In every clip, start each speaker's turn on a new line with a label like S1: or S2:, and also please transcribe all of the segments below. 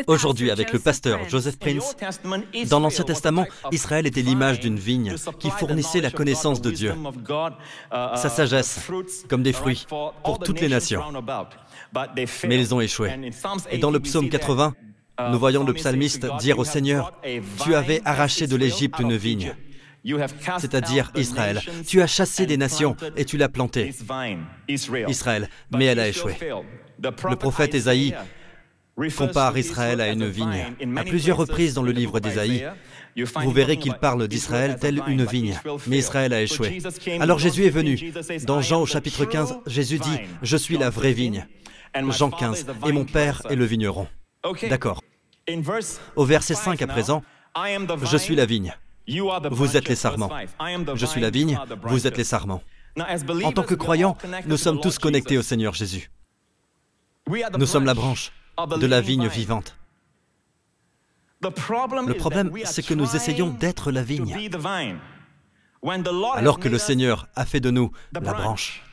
S1: Aujourd'hui, avec le pasteur Joseph Prince, dans l'Ancien Testament, Israël était l'image d'une vigne qui fournissait la connaissance de Dieu, sa sagesse, comme des fruits, pour toutes les nations. Mais ils ont échoué. Et dans le psaume 80, nous voyons le psalmiste dire au Seigneur, « Tu avais arraché de l'Égypte une vigne ». C'est-à-dire Israël. Tu as chassé des nations et tu l'as plantée, Israël, mais elle a échoué. Le prophète Ésaïe compare Israël à une vigne. À plusieurs reprises dans le livre d'Ésaïe, vous verrez qu'il parle d'Israël telle une vigne, mais Israël a échoué. Alors Jésus est venu. Dans Jean au chapitre 15, Jésus dit « Je suis la vraie vigne ». Jean 15, « Et mon Père est le vigneron ». D'accord. Au verset 5 à présent, « Je suis la vigne ». Vous êtes les sarments. Je suis la vigne, vous êtes les sarments. En tant que croyants, nous sommes tous connectés au Seigneur Jésus. Nous sommes la branche de la vigne vivante. Le problème, c'est que nous essayons d'être la vigne, alors que le Seigneur a fait de nous la branche.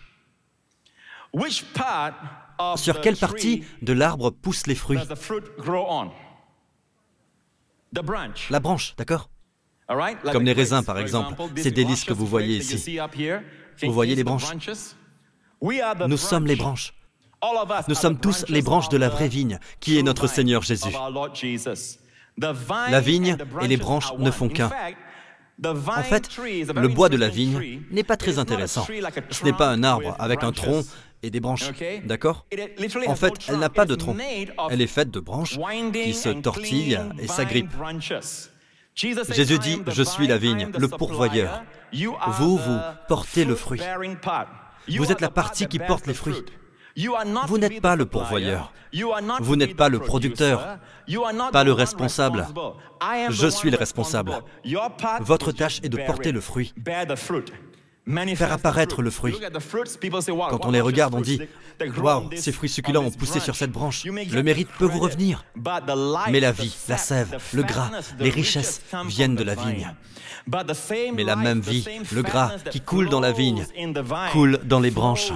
S1: Sur quelle partie de l'arbre poussent les fruits? La branche, d'accord? Comme les raisins, par exemple, ces délices que vous voyez ici. Vous voyez les branches? Nous sommes les branches. Nous sommes tous les branches de la vraie vigne, qui est notre Seigneur Jésus. La vigne et les branches ne font qu'un. En fait, le bois de la vigne n'est pas très intéressant. Ce n'est pas un arbre avec un tronc et des branches, d'accord? En fait, elle n'a pas de tronc. Elle est faite de branches qui se tortillent et s'agrippent. Jésus dit, « Je suis la vigne, le pourvoyeur. Vous, vous portez le fruit. Vous êtes la partie qui porte les fruits. Vous n'êtes pas le pourvoyeur. Vous n'êtes pas le producteur, pas le responsable. Je suis le responsable. Votre tâche est de porter le fruit, faire apparaître le fruit. Quand on les regarde, on dit, « Waouh, ces fruits succulents ont poussé sur cette branche. Le mérite peut vous revenir. » Mais la vie, la sève, le gras, les richesses viennent de la vigne. Mais la même vie, le gras qui coule dans la vigne, coule dans les branches.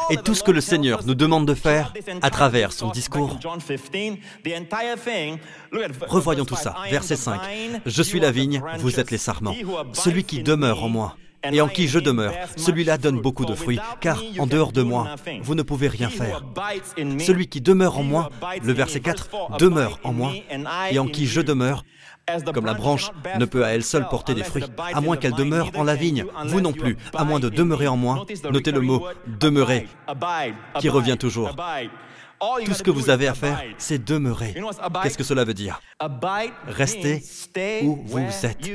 S1: Et tout ce que le Seigneur nous demande de faire à travers son discours, revoyons tout ça. Verset 5. « Je suis la vigne, vous êtes les sarments. Celui qui demeure en moi, et en qui je demeure, celui-là donne beaucoup de fruits, car en dehors de moi, vous ne pouvez rien faire. Celui qui demeure en moi, le verset 4, demeure en moi, et en qui je demeure, comme la branche ne peut à elle seule porter des fruits, à moins qu'elle demeure en la vigne, vous non plus, à moins de demeurer en moi. » Notez le mot « demeurer » qui revient toujours. Tout ce que vous avez à faire, c'est demeurer. Qu'est-ce que cela veut dire? Restez où vous êtes.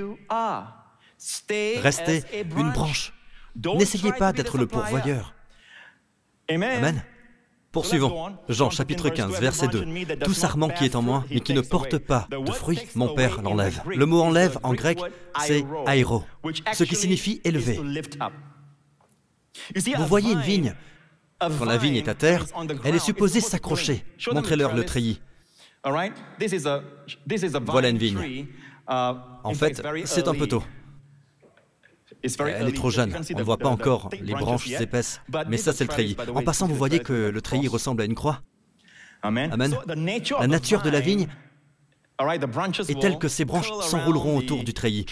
S1: Restez une branche. N'essayez pas d'être le pourvoyeur. Amen. Poursuivons. Jean chapitre 15, verset 2. « Tout sarment qui est en moi, mais qui ne porte pas de fruits, mon Père l'enlève. » Le mot « enlève » en grec, c'est « aéro », ce qui signifie « élever ». Vous voyez une vigne. Quand la vigne est à terre, elle est supposée s'accrocher. Montrez-leur le treillis. Voilà une vigne. En fait, c'est un peu tôt. Elle est trop jeune, on ne voit pas encore les branches épaisses, mais ça c'est le treillis. En passant, vous voyez que le treillis ressemble à une croix. Amen. La nature de la vigne est telle que ses branches s'enrouleront autour du treillis.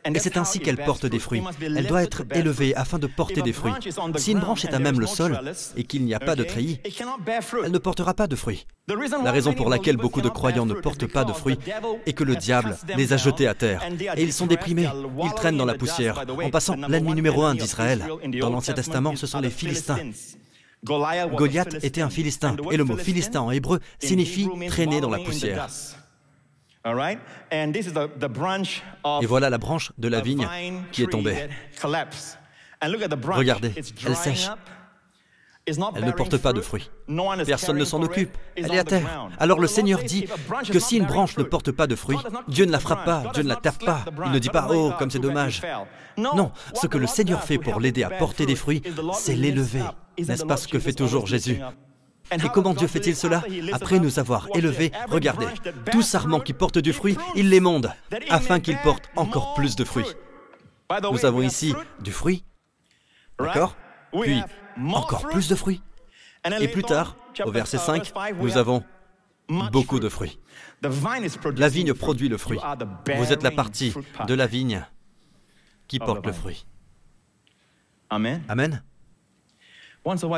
S1: Et c'est ainsi qu'elle porte des fruits. Elle doit être élevée afin de porter des fruits. Si une branche est à même le sol et qu'il n'y a pas de treillis, elle ne portera pas de fruits. La raison pour laquelle beaucoup de croyants ne portent pas de fruits est que le diable les a jetés à terre. Et ils sont déprimés, ils traînent dans la poussière. En passant, l'ennemi numéro 1 d'Israël, dans l'Ancien Testament, ce sont les Philistins. Goliath était un Philistin, et le mot Philistin en hébreu signifie traîner dans la poussière. Et voilà la branche de la vigne qui est tombée. Regardez, elle sèche. Elle ne porte pas de fruits. Personne ne s'en occupe. Elle est à terre. Alors le Seigneur dit que si une branche ne porte pas de fruits, Dieu ne la frappe pas, Dieu ne la tape pas. Il ne dit pas « Oh, comme c'est dommage ». Non, ce que le Seigneur fait pour l'aider à porter des fruits, c'est l'élever. N'est-ce pas ce que fait toujours Jésus? Et comment Dieu fait-il cela? Après nous avoir élevés, regardez, tout sarment qui porte du fruit, il l'émonde, afin qu'il porte encore plus de fruits. Nous avons ici du fruit, d'accord? Puis encore plus de fruits. Et plus tard, au verset 5, nous avons beaucoup de fruits. La vigne produit le fruit. Vous êtes la partie de la vigne qui porte le fruit. Amen.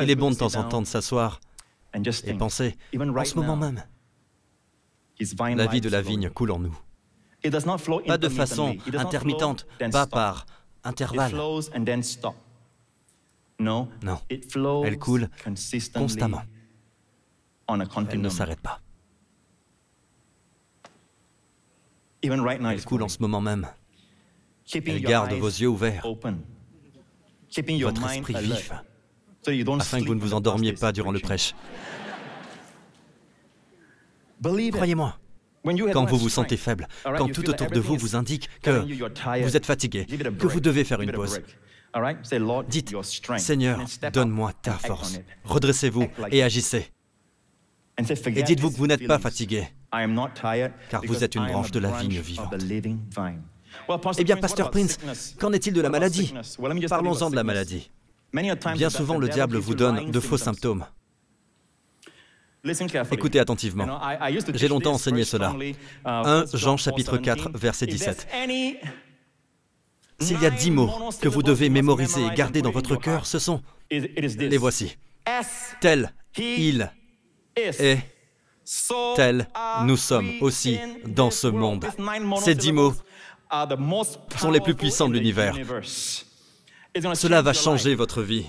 S1: Il est bon de temps en temps de s'asseoir et penser, en ce moment même, la vie de la vigne coule en nous. Pas de façon intermittente, pas par intervalle. Non, elle coule constamment. Elle ne s'arrête pas. Elle coule en ce moment même. Elle garde vos yeux ouverts, votre esprit vif, afin que vous ne vous endormiez pas durant le prêche. Croyez-moi, quand vous vous sentez faible, quand tout autour de vous vous indique que vous êtes fatigué, que vous devez faire une pause, dites, Seigneur, donne-moi ta force. Redressez-vous et agissez. Et dites-vous que vous n'êtes pas fatigué, car vous êtes une branche de la vigne vivante. Eh bien, Pasteur Prince, qu'en est-il de la maladie? Parlons-en de la maladie. Bien souvent, le diable vous donne de faux symptômes. Écoutez attentivement. J'ai longtemps enseigné cela. 1 Jean chapitre 4, verset 17. S'il y a 10 mots que vous devez mémoriser et garder dans votre cœur, ce sont... Les voici. Tel il est, tel nous sommes aussi dans ce monde. Ces 10 mots sont les plus puissants de l'univers. Cela va changer votre vie.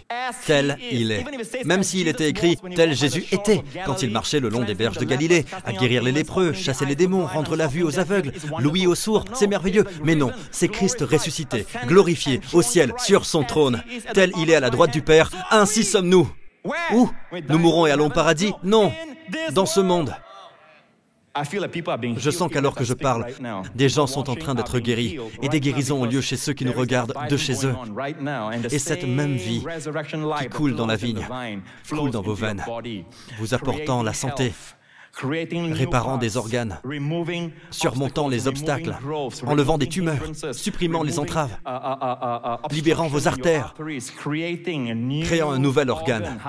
S1: Tel il est. Même s'il était écrit « tel Jésus était » quand il marchait le long des berges de Galilée, à guérir les lépreux, chasser les démons, rendre la vue aux aveugles, l'ouïe aux sourds, c'est merveilleux. Mais non, c'est Christ ressuscité, glorifié, au ciel, sur son trône. Tel il est à la droite du Père, ainsi sommes-nous. Où? Nous mourrons et allons au paradis? Non, dans ce monde. Je sens qu'alors que je parle, des gens sont en train d'être guéris et des guérisons ont lieu chez ceux qui nous regardent de chez eux. Et cette même vie qui coule dans la vigne, coule dans vos veines, vous apportant la santé, réparant des organes, surmontant les obstacles, enlevant des tumeurs, supprimant les entraves, libérant vos artères, créant un nouvel organe.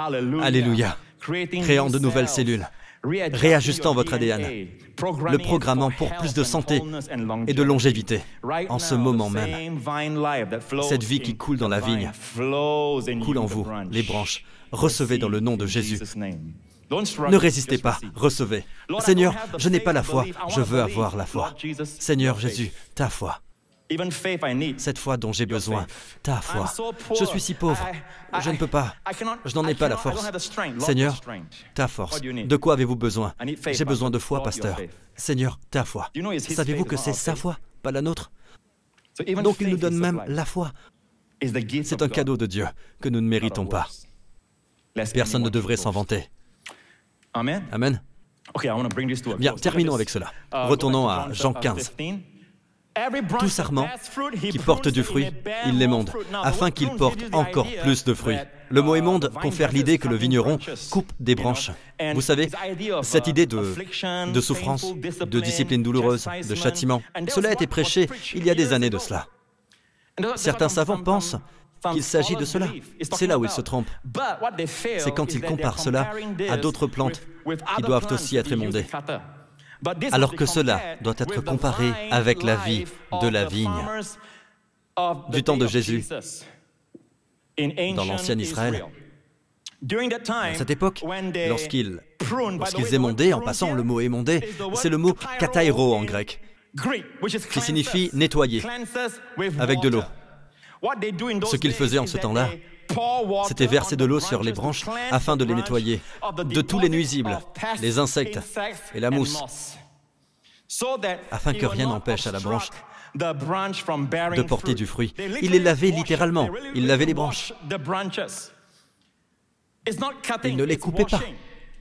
S1: Alléluia. Créant de nouvelles cellules, réajustant votre ADN, le programmant pour plus de santé et de longévité. En ce moment même, cette vie qui coule dans la vigne coule en vous, les branches. Recevez dans le nom de Jésus. Ne résistez pas, recevez. Seigneur, je n'ai pas la foi, je veux avoir la foi. Seigneur Jésus, ta foi. Cette foi dont j'ai besoin, ta foi. Je suis si pauvre, je ne peux pas, je n'en ai pas la force. Seigneur, ta force. De quoi avez-vous besoin? J'ai besoin de foi, pasteur. Seigneur, ta foi. Savez-vous que c'est sa foi, pas la nôtre? Donc il nous donne même la foi. C'est un cadeau de Dieu que nous ne méritons pas. Personne ne devrait s'en vanter. Amen. Bien, terminons avec cela. Retournons à Jean 15. Tout sarment qui porte du fruit, il l'émonde, afin qu'il porte encore plus de fruits. Le mot émonde confère l'idée que le vigneron coupe des branches. Vous savez, cette idée de souffrance, de discipline douloureuse, de châtiment, cela a été prêché il y a des années de cela. Certains savants pensent qu'il s'agit de cela. C'est là où ils se trompent. C'est quand ils comparent cela à d'autres plantes qui doivent aussi être émondées. Alors que cela doit être comparé avec la vie de la vigne du temps de Jésus dans l'ancien Israël. À cette époque, lorsqu'ils émondaient, en passant le mot émonder, c'est le mot katairo en grec, qui signifie nettoyer avec de l'eau. Ce qu'ils faisaient en ce temps-là, c'était verser de l'eau sur les branches afin de les nettoyer de tous les nuisibles, les insectes et la mousse, afin que rien n'empêche à la branche de porter du fruit. Il les lavait littéralement, il lavait les branches. Il ne les coupait pas,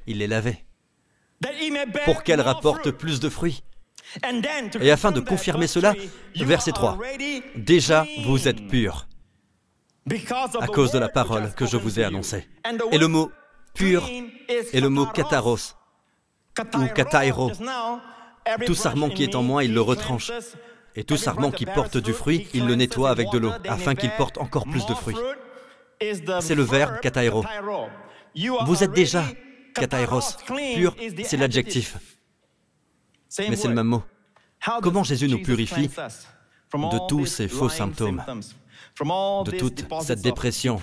S1: il les lavait, pour qu'elles rapportent plus de fruits. Et afin de confirmer cela, verset 3, « Déjà vous êtes purs, à cause de la parole que je vous ai annoncée. » Et le mot « pur » est le mot « kataros » ou « katairo ». Tout sarment qui est en moi, il le retranche. Et tout sarment qui porte du fruit, il le nettoie avec de l'eau, afin qu'il porte encore plus de fruits. C'est le verbe « katairo ». Vous êtes déjà katairos. Pur, c'est l'adjectif. Mais c'est le même mot. Comment Jésus nous purifie de tous ces faux symptômes, de toute cette dépression,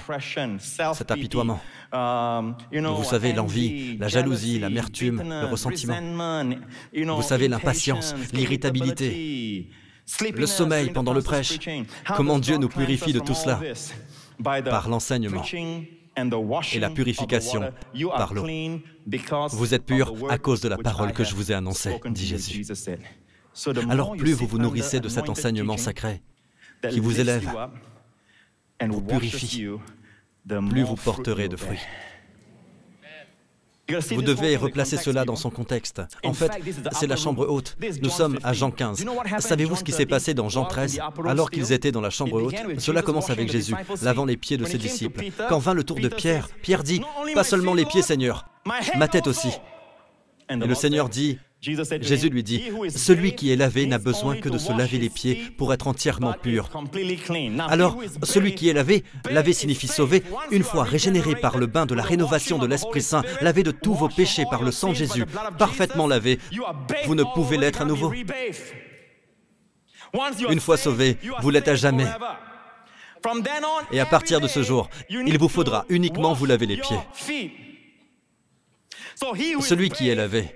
S1: cet apitoiement? Vous savez, l'envie, la jalousie, l'amertume, le ressentiment. Vous savez, l'impatience, l'irritabilité, le sommeil pendant le prêche. Comment Dieu nous purifie de tout cela? Par l'enseignement et la purification par l'eau. Vous êtes purs à cause de la parole que je vous ai annoncée, dit Jésus. Alors plus vous vous nourrissez de cet enseignement sacré qui vous élève, vous purifie, plus vous porterez de fruits. Vous devez replacer cela dans son contexte. En fait, c'est la chambre haute. Nous sommes à Jean 15. Savez-vous ce qui s'est passé dans Jean 13? Alors qu'ils étaient dans la chambre haute, cela commence avec Jésus, lavant les pieds de ses disciples. Quand vint le tour de Pierre, Pierre dit, « Pas seulement les pieds, Seigneur, ma tête aussi. » Et le Seigneur dit, Jésus lui dit, « Celui qui est lavé n'a besoin que de se laver les pieds pour être entièrement pur. » Alors, celui qui est lavé, lavé signifie sauvé, une fois régénéré par le bain de la rénovation de l'Esprit Saint, lavé de tous vos péchés par le sang de Jésus, parfaitement lavé, vous ne pouvez l'être à nouveau. Une fois sauvé, vous l'êtes à jamais. Et à partir de ce jour, il vous faudra uniquement vous laver les pieds. Celui qui est lavé,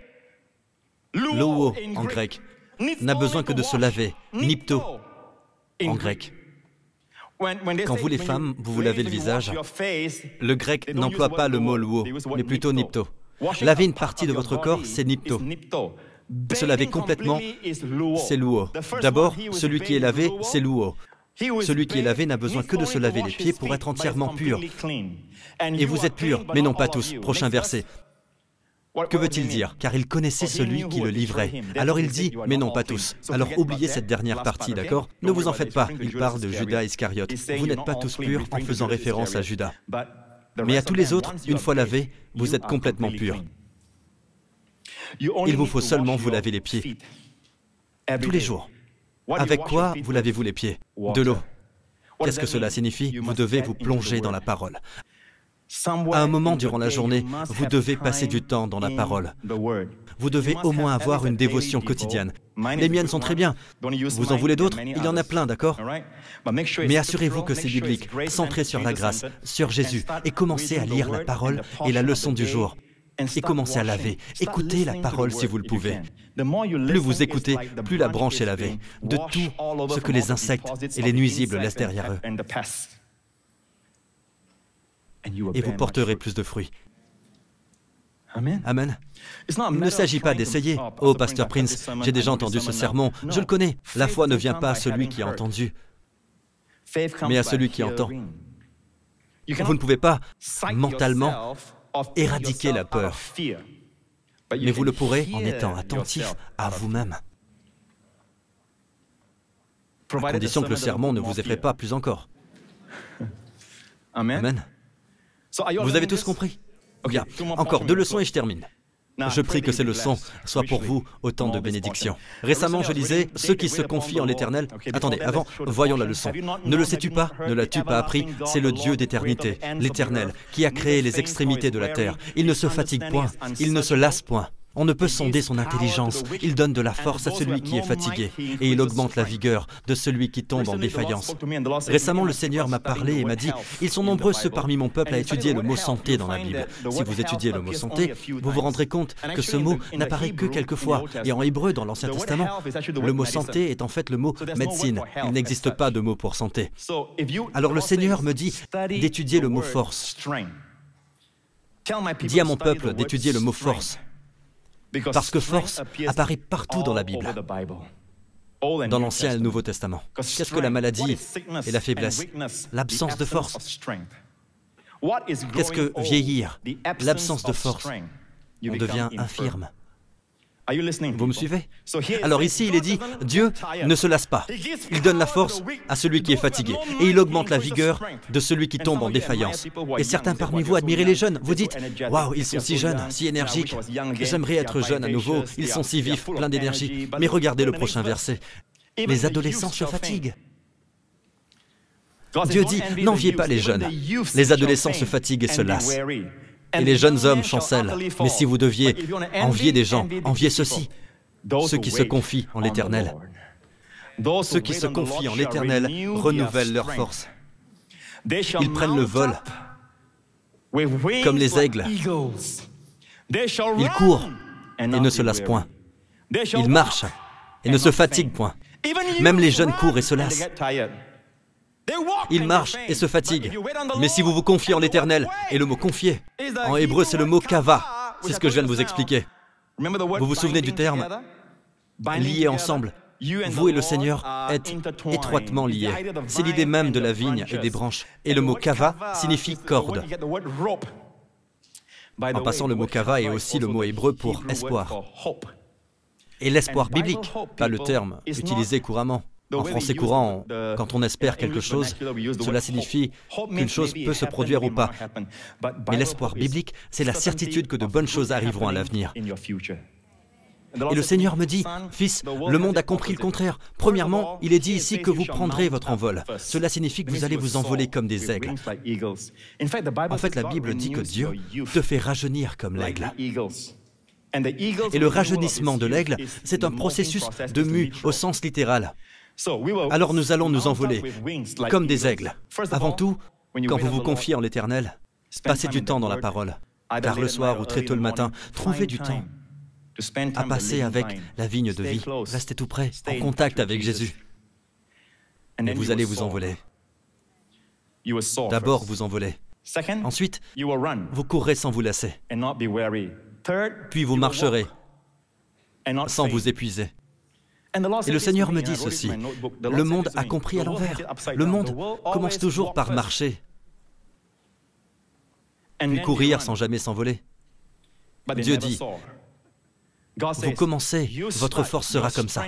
S1: louo en grec, n'a besoin que de se laver, nipto en grec. Quand vous les femmes, vous vous lavez le visage, le grec n'emploie pas le mot louo, mais plutôt nipto. Laver une partie de votre corps, c'est nipto. Se laver complètement, c'est louo. D'abord, celui qui est lavé, c'est louo. Celui qui est lavé n'a besoin que de se laver les pieds pour être entièrement pur. Et vous êtes purs, mais non pas tous. Prochain verset. Que veut-il dire? Car il connaissait celui qui le livrait. Alors il dit, mais non pas tous. Alors oubliez cette dernière partie, d'accord? Ne vous en faites pas, il parle de Judas Iscariote. Vous n'êtes pas tous purs en faisant référence à Judas. Mais à tous les autres, une fois lavés, vous êtes complètement purs. Il vous faut seulement vous laver les pieds. Tous les jours. Avec quoi vous lavez-vous les pieds? De l'eau. Qu'est-ce que cela signifie? Vous devez vous plonger dans la parole. À un moment durant la journée, vous devez passer du temps dans la parole. Vous devez au moins avoir une dévotion quotidienne. Les miennes sont très bien. Vous en voulez d'autres? Il y en a plein, d'accord? Mais assurez-vous que c'est biblique, centré sur la grâce, sur Jésus, et commencez à lire la parole et la leçon du jour. Et commencez à laver. Écoutez la parole si vous le pouvez. Plus vous écoutez, plus la branche est lavée, de tout ce que les insectes et les nuisibles laissent derrière eux. Et vous porterez plus de fruits. Amen. Il ne s'agit pas d'essayer. Oh, Pasteur Prince, j'ai déjà entendu ce sermon. Je le connais. La foi ne vient pas à celui qui a entendu, mais à celui qui entend. Vous ne pouvez pas, mentalement, éradiquer la peur. Mais vous le pourrez en étant attentif à vous-même. À condition que le sermon ne vous effraie pas plus encore. Amen. Vous avez tous compris? Bien, encore 2 leçons et je termine. Je prie que ces leçons soient pour vous autant de bénédictions. Récemment, je lisais « Ceux qui se confient en l'Éternel ». Attendez, avant, voyons la leçon. Ne le sais-tu pas? Ne l'as-tu pas appris? C'est le Dieu d'éternité, l'Éternel, qui a créé les extrémités de la terre. Il ne se fatigue point, il ne se lasse point. On ne peut sonder son intelligence. Il donne de la force à celui qui est fatigué et il augmente la vigueur de celui qui tombe en défaillance. Récemment, le Seigneur m'a parlé et m'a dit « Ils sont nombreux ceux parmi mon peuple à étudier le mot santé dans la Bible. Si vous étudiez le mot santé, vous vous rendrez compte que ce mot n'apparaît que quelques fois. Et en hébreu, dans l'Ancien Testament, le mot santé est en fait le mot médecine. Il n'existe pas de mot pour santé. Alors le Seigneur me dit d'étudier le mot force. Dis à mon peuple d'étudier le mot force. Parce que force apparaît partout dans la Bible, dans l'Ancien et le Nouveau Testament. Qu'est-ce que la maladie et la faiblesse? L'absence de force. Qu'est-ce que vieillir? L'absence de force. On devient infirme. Vous me suivez? Alors ici, il est dit, Dieu ne se lasse pas. Il donne la force à celui qui est fatigué. Et il augmente la vigueur de celui qui tombe en défaillance. Et certains parmi vous admirez les jeunes. Vous dites, waouh, ils sont si jeunes, si énergiques. J'aimerais être jeune à nouveau. Ils sont si vifs, pleins d'énergie. Mais regardez le prochain verset. Les adolescents se fatiguent. Dieu dit, n'enviez pas les jeunes. Les adolescents se fatiguent et se lassent. Et les jeunes hommes chancellent. Mais si vous deviez envier des gens, enviez ceux-ci, ceux qui se confient en l'Éternel. Ceux qui se confient en l'Éternel renouvellent leurs forces. Ils prennent le vol comme les aigles. Ils courent et ne se lassent point. Ils marchent et ne se fatiguent point. Même les jeunes courent et se lassent. Ils marchent et se fatiguent. Mais si vous vous confiez en l'Éternel, et le mot confier, en hébreu c'est le mot kava, c'est ce que je viens de vous expliquer. Vous vous souvenez du terme liés ensemble? Vous et le Seigneur êtes étroitement liés. C'est l'idée même de la vigne et des branches. Et le mot kava signifie corde. En passant, le mot kava est aussi le mot hébreu pour espoir. Et l'espoir biblique, pas le terme utilisé couramment. En français courant, quand on espère quelque chose, cela signifie qu'une chose peut se produire ou pas. Mais l'espoir biblique, c'est la certitude que de bonnes choses arriveront à l'avenir. Et le Seigneur me dit, « Fils, le monde a compris le contraire. Premièrement, il est dit ici que vous prendrez votre envol. Cela signifie que vous allez vous envoler comme des aigles. » En fait, la Bible dit que Dieu te fait rajeunir comme l'aigle. Et le rajeunissement de l'aigle, c'est un processus de mue au sens littéral. Alors nous allons nous envoler comme des aigles. Avant tout, quand vous vous confiez en l'Éternel, passez du temps dans la parole. Car le soir ou très tôt le matin, trouvez du temps à passer avec la vigne de vie. Restez tout près, en contact avec Jésus. Et vous allez vous envoler. D'abord, vous envolez. Ensuite, vous courrez sans vous lasser. Puis vous marcherez sans vous épuiser. Et le Seigneur me dit ceci, le monde a compris à l'envers. Le monde commence toujours par marcher, puis courir sans jamais s'envoler. Dieu dit, vous commencez, votre force sera comme ça.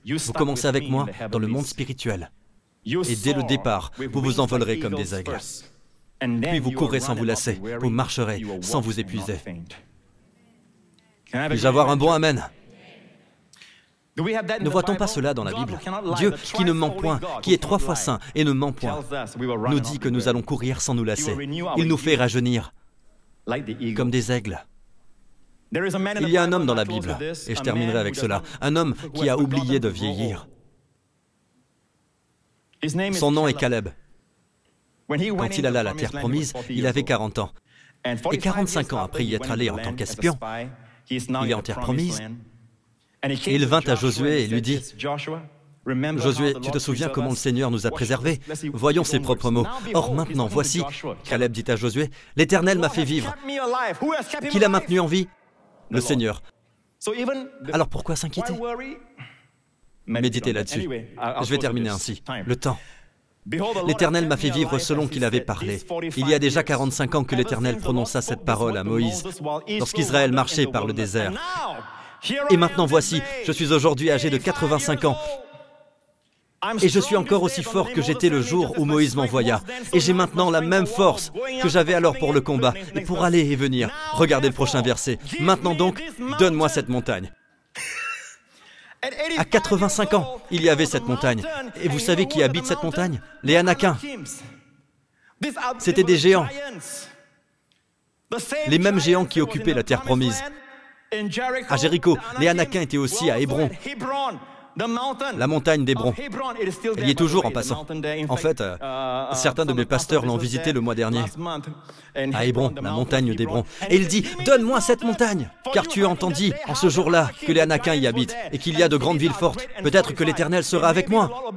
S1: Vous commencez avec moi dans le monde spirituel. Et dès le départ, vous vous envolerez comme des aigles. Puis vous courrez sans vous lasser, vous marcherez sans vous épuiser. Puis-je avoir un bon amen? Ne voit-on pas cela dans la Bible? Dieu, qui ne ment point, qui est 3 fois saint et ne ment point, nous dit que nous allons courir sans nous lasser. Il nous fait rajeunir comme des aigles. Il y a un homme dans la Bible, et je terminerai avec cela, un homme qui a oublié de vieillir. Son nom est Caleb. Quand il alla à la terre promise, il avait 40 ans. Et 45 ans après y être allé en tant qu'espion, il est en terre promise. Et il vint à Josué et lui dit, « Josué, tu te souviens comment le Seigneur nous a préservés? Voyons ses propres mots. Or maintenant, voici, Caleb dit à Josué, « L'Éternel m'a fait vivre. Qui l'a maintenu en vie? Le Seigneur. Alors pourquoi s'inquiéter? » Méditez là-dessus. Je vais terminer ainsi. Le temps. L'Éternel m'a fait vivre selon qu'il avait parlé. Il y a déjà 45 ans que l'Éternel prononça cette parole à Moïse, lorsqu'Israël marchait par le désert. Et maintenant voici, je suis aujourd'hui âgé de 85 ans. Et je suis encore aussi fort que j'étais le jour où Moïse m'envoya. Et j'ai maintenant la même force que j'avais alors pour le combat et pour aller et venir. Regardez le prochain verset. Maintenant donc, donne-moi cette montagne. À 85 ans, il y avait cette montagne. Et vous savez qui habite cette montagne? Les Anakims. C'étaient des géants. Les mêmes géants qui occupaient la terre promise. À Jéricho, les Anakims étaient aussi à Hébron, la montagne d'Hébron. Elle y est toujours en passant. En fait, certains de mes pasteurs l'ont visité le mois dernier, à Hébron, la montagne d'Hébron. Et il dit, « Donne-moi cette montagne, car tu as entendu en ce jour-là que les Anakims y habitent et qu'il y a de grandes villes fortes. Peut-être que l'Éternel sera avec moi.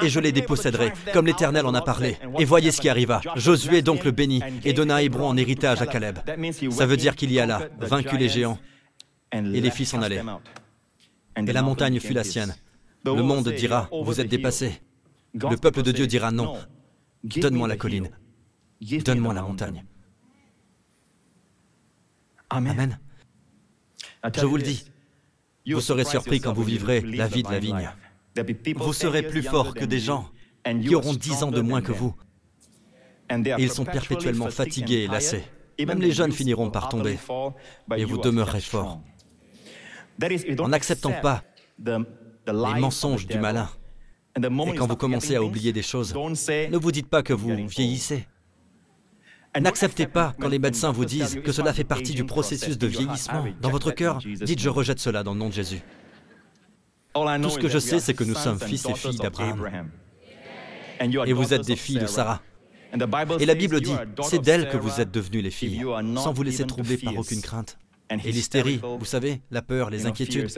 S1: Et je les déposséderai, comme l'Éternel en a parlé. » Et voyez ce qui arriva. Josué donc le bénit et donna Hébron en héritage à Caleb. Ça veut dire qu'il y alla, vaincu les géants, et les filles s'en allaient. Et la montagne fut la sienne. Le monde dira, vous êtes dépassés. Le peuple de Dieu dira, non, donne-moi la colline, donne-moi la montagne. Amen. Je vous le dis, vous serez surpris quand vous vivrez la vie de la vigne. Vous serez plus fort que des gens qui auront 10 ans de moins que vous. Et ils sont perpétuellement fatigués et lassés. Même les jeunes finiront par tomber, et vous demeurerez forts. En n'acceptant pas les mensonges du malin. Et quand vous commencez à oublier des choses, ne vous dites pas que vous vieillissez. N'acceptez pas quand les médecins vous disent que cela fait partie du processus de vieillissement. Dans votre cœur, dites « Je rejette cela dans le nom de Jésus ». Tout ce que je sais, c'est que nous sommes fils et filles d'Abraham. Et vous êtes des filles de Sarah. Et la Bible dit, c'est d'elle que vous êtes devenues les filles, sans vous laisser troubler par aucune crainte. Et l'hystérie, vous savez, la peur, les inquiétudes.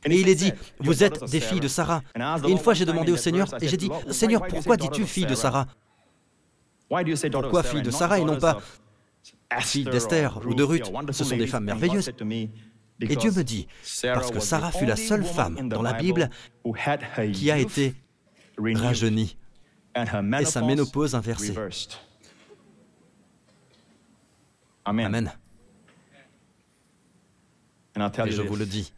S1: Et il est dit, vous êtes des filles de Sarah. Et une fois, j'ai demandé au Seigneur, et j'ai dit, Seigneur, pourquoi dis-tu fille de Sarah? Pourquoi fille de Sarah et non pas fille d'Esther ou de Ruth? Ce sont des femmes merveilleuses. Et Dieu me dit, parce que Sarah fut la seule femme dans la Bible qui a été rajeunie et sa ménopause inversée. Amen. Et je vous le dis,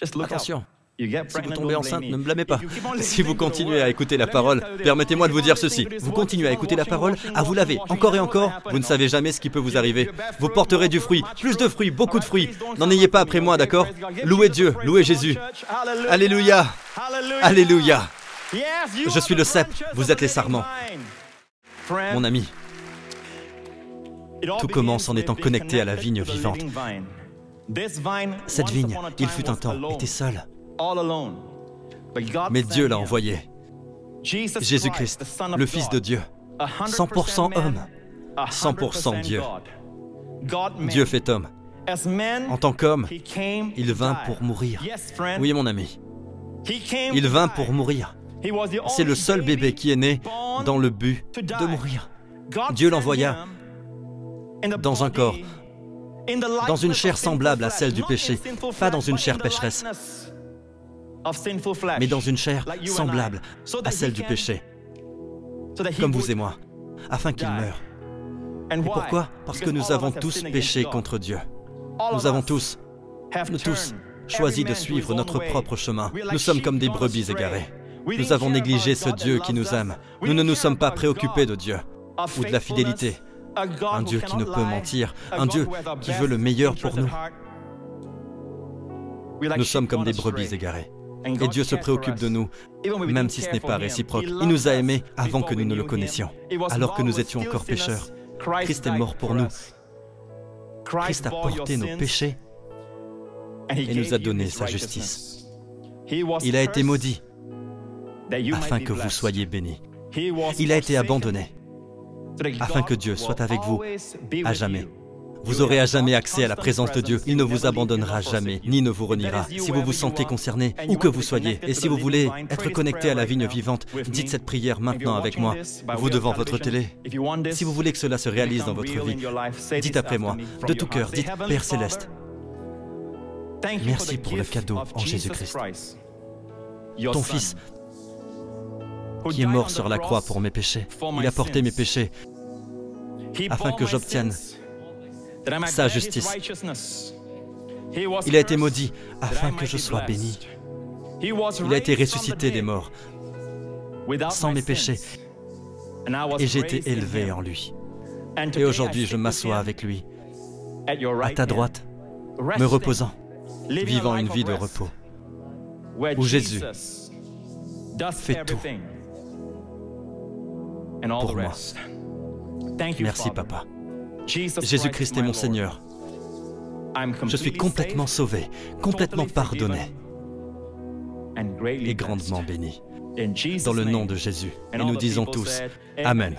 S1: attention, si vous tombez enceinte, ne me blâmez pas. Si vous continuez à écouter la parole, permettez-moi de vous dire ceci. Vous continuez à écouter la parole, à vous laver encore et encore, vous ne savez jamais ce qui peut vous arriver. Vous porterez du fruit, plus de fruits, beaucoup de fruits. N'en ayez pas après moi, d'accord? Louez Dieu, louez Jésus. Alléluia. Alléluia. Je suis le cep, vous êtes les sarments. Mon ami, tout commence en étant connecté à la vigne vivante. Cette vigne, il fut un temps, était seule. Mais Dieu l'a envoyé. Jésus-Christ, le Fils de Dieu, 100% homme, 100% Dieu. Dieu fait homme. En tant qu'homme, il vint pour mourir. Oui, mon ami, il vint pour mourir. C'est le seul bébé qui est né dans le but de mourir. Dieu l'envoya dans un corps, dans une chair semblable à celle du péché, pas dans une chair pécheresse, mais dans une chair semblable à celle du péché, comme vous et moi, afin qu'il meure. Et pourquoi? Parce que nous avons tous péché contre Dieu. Nous avons tous choisi de suivre notre propre chemin. Nous sommes comme des brebis égarées. Nous avons négligé ce Dieu qui nous aime. Nous ne nous sommes pas préoccupés de Dieu ou de la fidélité. Un Dieu qui ne peut mentir, un Dieu qui veut le meilleur pour nous. Nous sommes comme des brebis égarées. Et Dieu se préoccupe de nous, même si ce n'est pas réciproque. Il nous a aimés avant que nous ne le connaissions. Alors que nous étions encore pécheurs, Christ est mort pour nous. Christ a porté nos péchés et nous a donné sa justice. Il a été maudit afin que vous soyez bénis. Il a été abandonné afin que Dieu soit avec vous à jamais. Vous aurez à jamais accès à la présence de Dieu. Il ne vous abandonnera jamais, ni ne vous reniera. Si vous vous sentez concerné, où que vous soyez, et si vous voulez être connecté à la vigne vivante, dites cette prière maintenant avec moi, vous devant votre télé. Si vous voulez que cela se réalise dans votre vie, dites après moi, de tout cœur, dites « Père Céleste, merci pour le cadeau en Jésus-Christ. Ton Fils, qui est mort sur la croix pour mes péchés, il a porté mes péchés, afin que j'obtienne sa justice. Il a été maudit afin que je sois béni. Il a été ressuscité des morts sans mes péchés et j'ai été élevé en lui. Et aujourd'hui, je m'assois avec lui à ta droite, me reposant, vivant une vie de repos, où Jésus fait tout pour moi. Merci, Papa. Jésus-Christ est mon Seigneur. Je suis complètement sauvé, complètement pardonné et grandement béni. Dans le nom de Jésus. Et nous disons tous Amen.